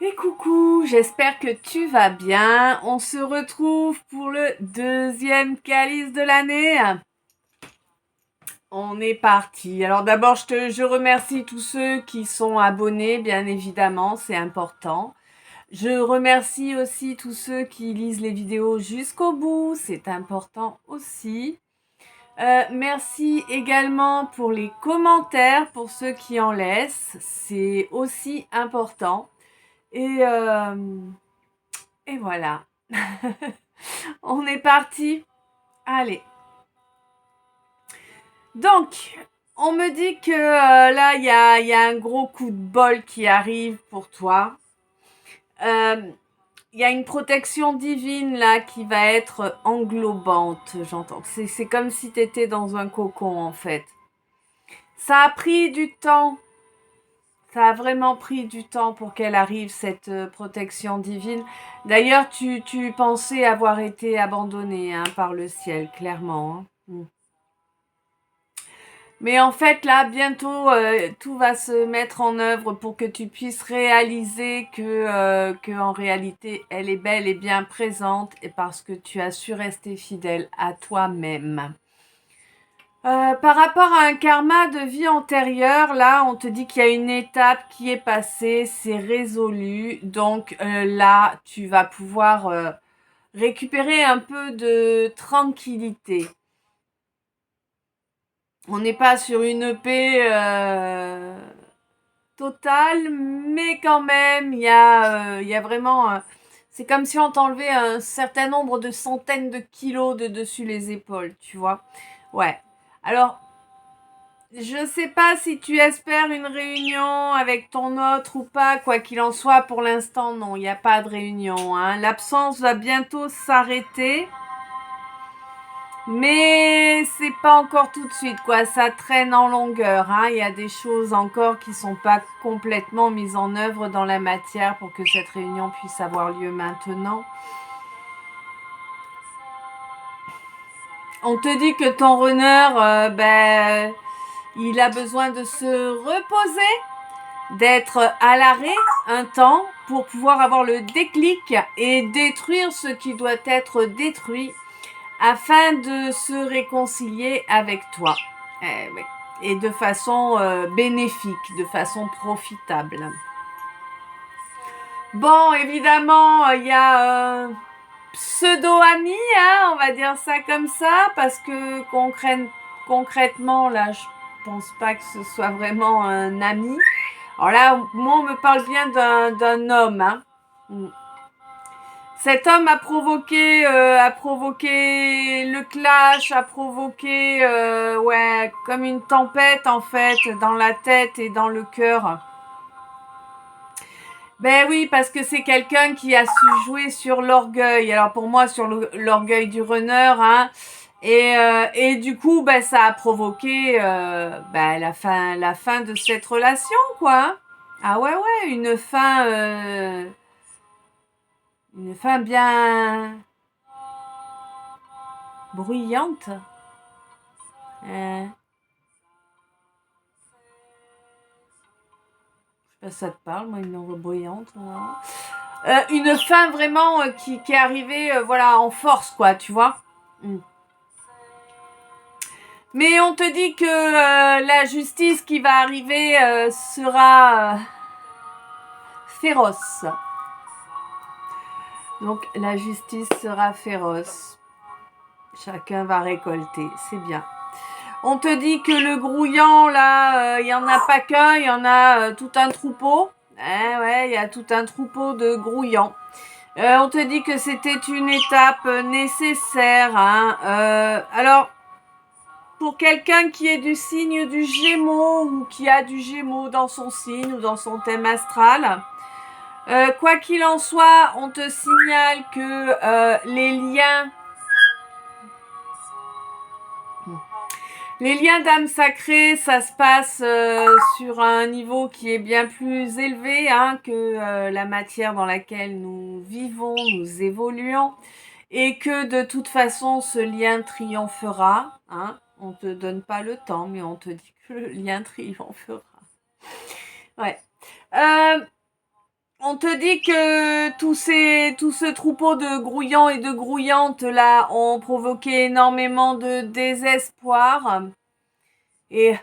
Et coucou, j'espère que tu vas bien. On se retrouve pour le deuxième calice de l'année. On est parti. Alors d'abord, je remercie tous ceux qui sont abonnés, bien évidemment, c'est important. Je remercie aussi tous ceux qui lisent les vidéos jusqu'au bout, c'est important aussi. Merci également pour les commentaires, pour ceux qui en laissent, c'est aussi important. Et, euh, et voilà. On est parti. Allez. Donc, on me dit que là, il y a un gros coup de bol qui arrive pour toi. Euh, Il y a une protection divine là qui va être englobante, j'entends. C'est comme si tu étais dans un cocon en fait. Ça a pris du temps. Ça a vraiment pris du temps pour qu'elle arrive, cette protection divine. D'ailleurs, tu pensais avoir été abandonné par le ciel, clairement. Mais en fait, là, bientôt, tout va se mettre en œuvre pour que tu puisses réaliser que en réalité, elle est belle et bien présente et parce que tu as su rester fidèle à toi-même. Par rapport à un karma de vie antérieure, là, on te dit qu'il y a une étape qui est passée, c'est résolu. Donc là, tu vas pouvoir récupérer un peu de tranquillité. On n'est pas sur une paix totale, mais quand même, il y a vraiment... c'est comme si on t'enlevait un certain nombre de centaines de kilos de dessus les épaules, tu vois. Ouais. Alors, je sais pas si tu espères une réunion avec ton autre ou pas, quoi qu'il en soit, pour l'instant, non, il n'y a pas de réunion. L'absence va bientôt s'arrêter. Mais c'est pas encore tout de suite, quoi. Ça traîne en longueur. Il y a des choses encore qui sont pas complètement mises en œuvre dans la matière pour que cette réunion puisse avoir lieu maintenant. On te dit que ton runner, il a besoin de se reposer, d'être à l'arrêt un temps pour pouvoir avoir le déclic et détruire ce qui doit être détruit afin de se réconcilier avec toi. Ouais. Et de façon bénéfique, de façon profitable. Bon, évidemment, il y a pseudo-ami, on va dire ça comme ça, parce que concrètement, là, je pense pas que ce soit vraiment un ami. Alors là, moi, on me parle bien d'un homme. Cet homme a provoqué le clash, a provoqué, comme une tempête en fait, dans la tête et dans le cœur. Ben oui, parce que c'est quelqu'un qui a su jouer sur l'orgueil. Alors pour moi, sur l'orgueil du runner, et du coup, ben ça a provoqué la fin de cette relation, quoi. Ah ouais, une fin bien bruyante. Euh, je sais pas si ça te parle, moi, une ombre bruyante. Voilà. Une fin vraiment qui est arrivée voilà, en force, quoi, tu vois. Mais on te dit que la justice qui va arriver sera féroce. Donc la justice sera féroce. Chacun va récolter, c'est bien. On te dit que le grouillant, là, il n'y en a pas qu'un, il y en a tout un troupeau. Ouais, il y a tout un troupeau de grouillants. On te dit que c'était une étape nécessaire. Alors, pour quelqu'un qui est du signe du Gémeaux ou qui a du Gémeaux dans son signe ou dans son thème astral, quoi qu'il en soit, on te signale que les liens d'âme sacrée, ça se passe sur un niveau qui est bien plus élevé que la matière dans laquelle nous vivons, nous évoluons, et que de toute façon, ce lien triomphera. On ne te donne pas le temps, mais on te dit que le lien triomphera. Ouais. On te dit que tout ce troupeau de grouillants et de grouillantes là ont provoqué énormément de désespoir et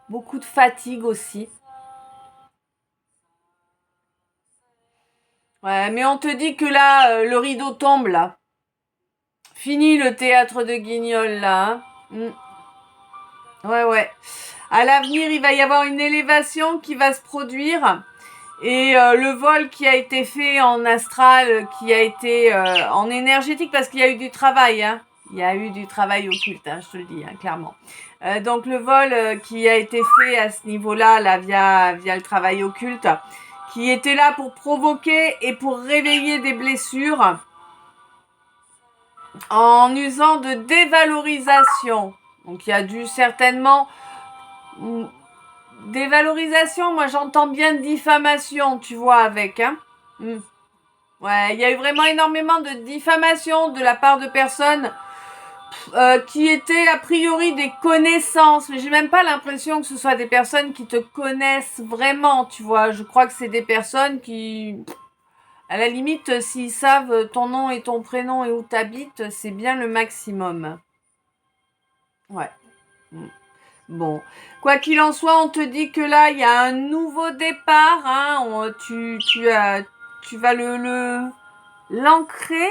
beaucoup de fatigue aussi. Ouais, mais on te dit que là, le rideau tombe là. Fini le théâtre de Guignol là. Hein. Ouais, ouais. À l'avenir, il va y avoir une élévation qui va se produire. Et le vol qui a été fait en astral, qui a été en énergétique, parce qu'il y a eu du travail, hein. Il y a eu du travail occulte, hein, je te le dis, hein, clairement. Donc le vol qui a été fait à ce niveau-là, là, via le travail occulte, qui était là pour provoquer et pour réveiller des blessures, en usant de dévalorisation. Donc il y a dû certainement... Dévalorisation, moi j'entends bien diffamation, tu vois, avec, hein. Ouais, il y a eu vraiment énormément de diffamation de la part de personnes qui étaient a priori des connaissances. Mais j'ai même pas l'impression que ce soit des personnes qui te connaissent vraiment, tu vois. Je crois que c'est des personnes qui, à la limite, s'ils savent ton nom et ton prénom et où t'habites, c'est bien le maximum. Ouais. Bon, quoi qu'il en soit, on te dit que là, il y a un nouveau départ. Hein, tu vas l'ancrer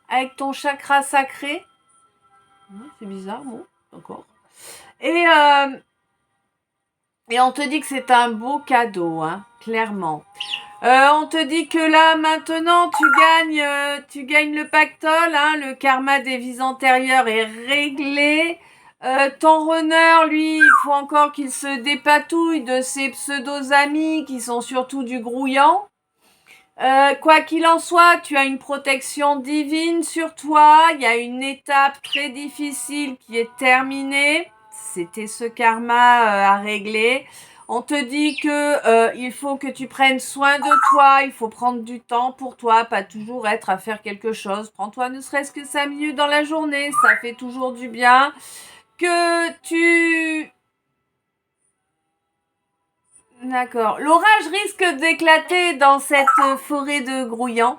avec ton chakra sacré. C'est bizarre, bon, d'accord. Et on te dit que c'est un beau cadeau, hein, clairement. On te dit que là, maintenant, tu gagnes le pactole, hein, le karma des vies antérieures est réglé. Ton runner, lui, il faut encore qu'il se dépatouille de ses pseudo-amis qui sont surtout du grouillant. Quoi qu'il en soit, tu as une protection divine sur toi. Il y a une étape très difficile qui est terminée. C'était ce karma à régler. On te dit que il faut que tu prennes soin de toi. Il faut prendre du temps pour toi, pas toujours être à faire quelque chose. Prends-toi ne serait-ce que 5 minutes dans la journée. Ça fait toujours du bien. Que tu... D'accord. L'orage risque d'éclater dans cette forêt de grouillants.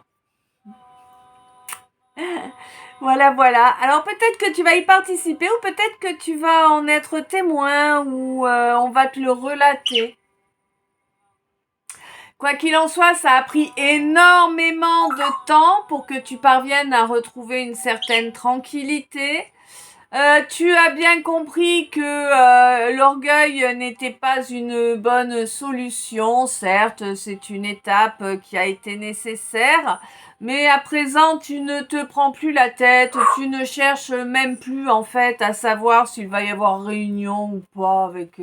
Voilà, voilà. Alors peut-être que tu vas y participer ou peut-être que tu vas en être témoin ou on va te le relater. Quoi qu'il en soit, ça a pris énormément de temps pour que tu parviennes à retrouver une certaine tranquillité. Tu as bien compris que l'orgueil n'était pas une bonne solution. Certes, c'est une étape qui a été nécessaire, mais à présent, tu ne te prends plus la tête, tu ne cherches même plus en fait à savoir s'il va y avoir réunion ou pas avec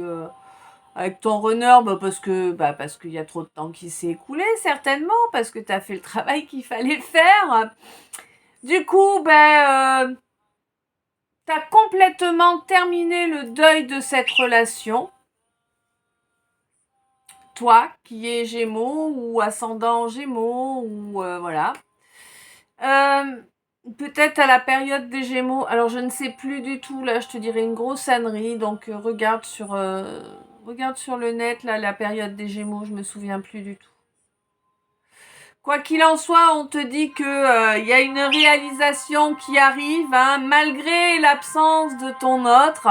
ton runner, parce qu'il y a trop de temps qui s'est écoulé certainement, parce que tu as fait le travail qu'il fallait faire. Du coup, t'as complètement terminé le deuil de cette relation. Toi, qui es Gémeaux ou ascendant Gémeaux, ou voilà. Peut-être à la période des Gémeaux. Alors, je ne sais plus du tout. Là, je te dirais une grosse ânerie. Donc, regarde sur le net, là, la période des Gémeaux. Je me souviens plus du tout. Quoi qu'il en soit, on te dit que y a une réalisation qui arrive, hein, malgré l'absence de ton autre.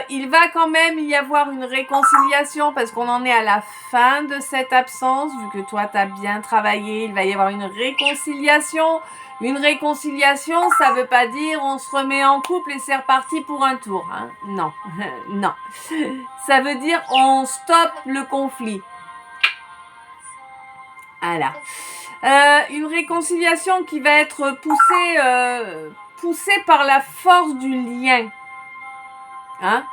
Il va quand même y avoir une réconciliation parce qu'on en est à la fin de cette absence, vu que toi t'as bien travaillé, il va y avoir une réconciliation. Une réconciliation, ça veut pas dire on se remet en couple et c'est reparti pour un tour, hein. Non, non. Ça veut dire on stoppe le conflit. Voilà. Une réconciliation qui va être poussée par la force du lien. Hein?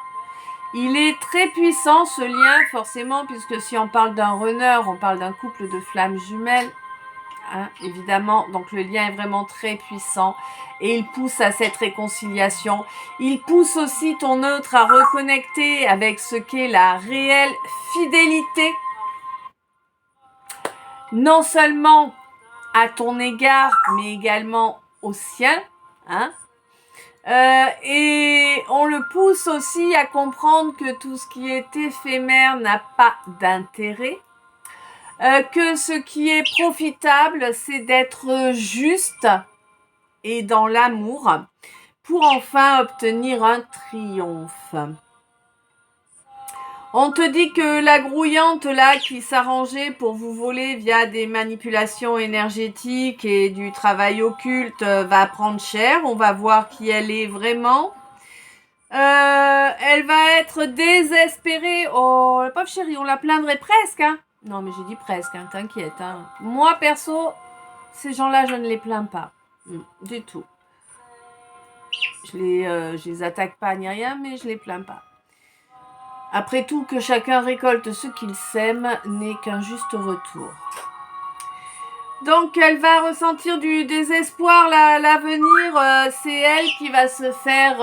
Il est très puissant ce lien, forcément, puisque si on parle d'un runner, on parle d'un couple de flammes jumelles. Hein, évidemment, donc le lien est vraiment très puissant et il pousse à cette réconciliation. Il pousse aussi ton autre à reconnecter avec ce qu'est la réelle fidélité. Non seulement à ton égard, mais également au sien. Hein. Et on le pousse aussi à comprendre que tout ce qui est éphémère n'a pas d'intérêt. Que ce qui est profitable, c'est d'être juste et dans l'amour pour enfin obtenir un triomphe. On te dit que la grouillante là qui s'arrangeait pour vous voler via des manipulations énergétiques et du travail occulte va prendre cher. On va voir qui elle est vraiment. Elle va être désespérée. Oh, la pauvre chérie, on la plaindrait presque. Hein. Non, mais j'ai dit presque, hein, t'inquiète. Hein. Moi, perso, ces gens-là, je ne les plains pas. Du tout. Je les attaque pas ni rien, mais je les plains pas. Après tout, que chacun récolte ce qu'il sème n'est qu'un juste retour. Donc, elle va ressentir du désespoir. L'avenir, c'est elle qui va se faire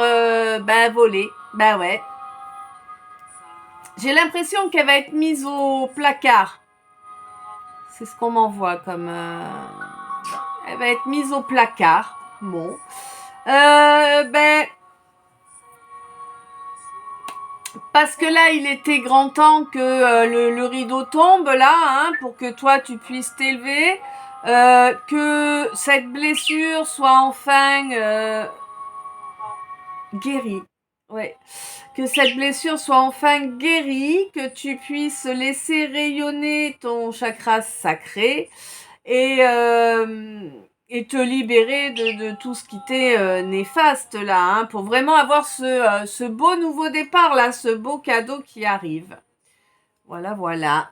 voler. Ben ouais. J'ai l'impression qu'elle va être mise au placard. C'est ce qu'on m'envoie comme... Elle va être mise au placard. Bon. Parce que là, il était grand temps que le rideau tombe, là, hein, pour que toi, tu puisses t'élever. Que cette blessure soit enfin guérie. Ouais. Que cette blessure soit enfin guérie, que tu puisses laisser rayonner ton chakra sacré et te libérer de tout ce qui t'est néfaste là, hein, pour vraiment avoir ce beau nouveau départ là, ce beau cadeau qui arrive. Voilà, voilà.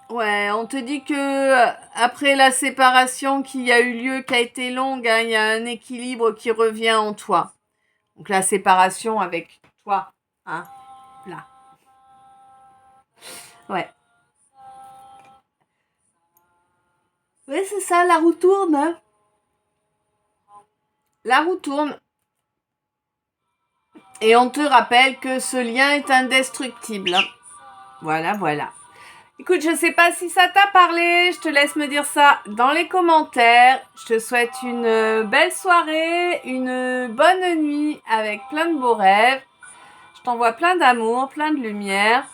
Ouais, on te dit que après la séparation qui a eu lieu, qui a été longue, hein, il y a un équilibre qui revient en toi. Donc la séparation avec toi, hein, là. Ouais. Ouais, c'est ça, la roue tourne. Hein. La roue tourne. Et on te rappelle que ce lien est indestructible. Voilà, voilà. Écoute, je sais pas si ça t'a parlé, je te laisse me dire ça dans les commentaires. Je te souhaite une belle soirée, une bonne nuit avec plein de beaux rêves. Je t'envoie plein d'amour, plein de lumière.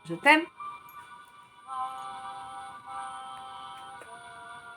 Je t'aime.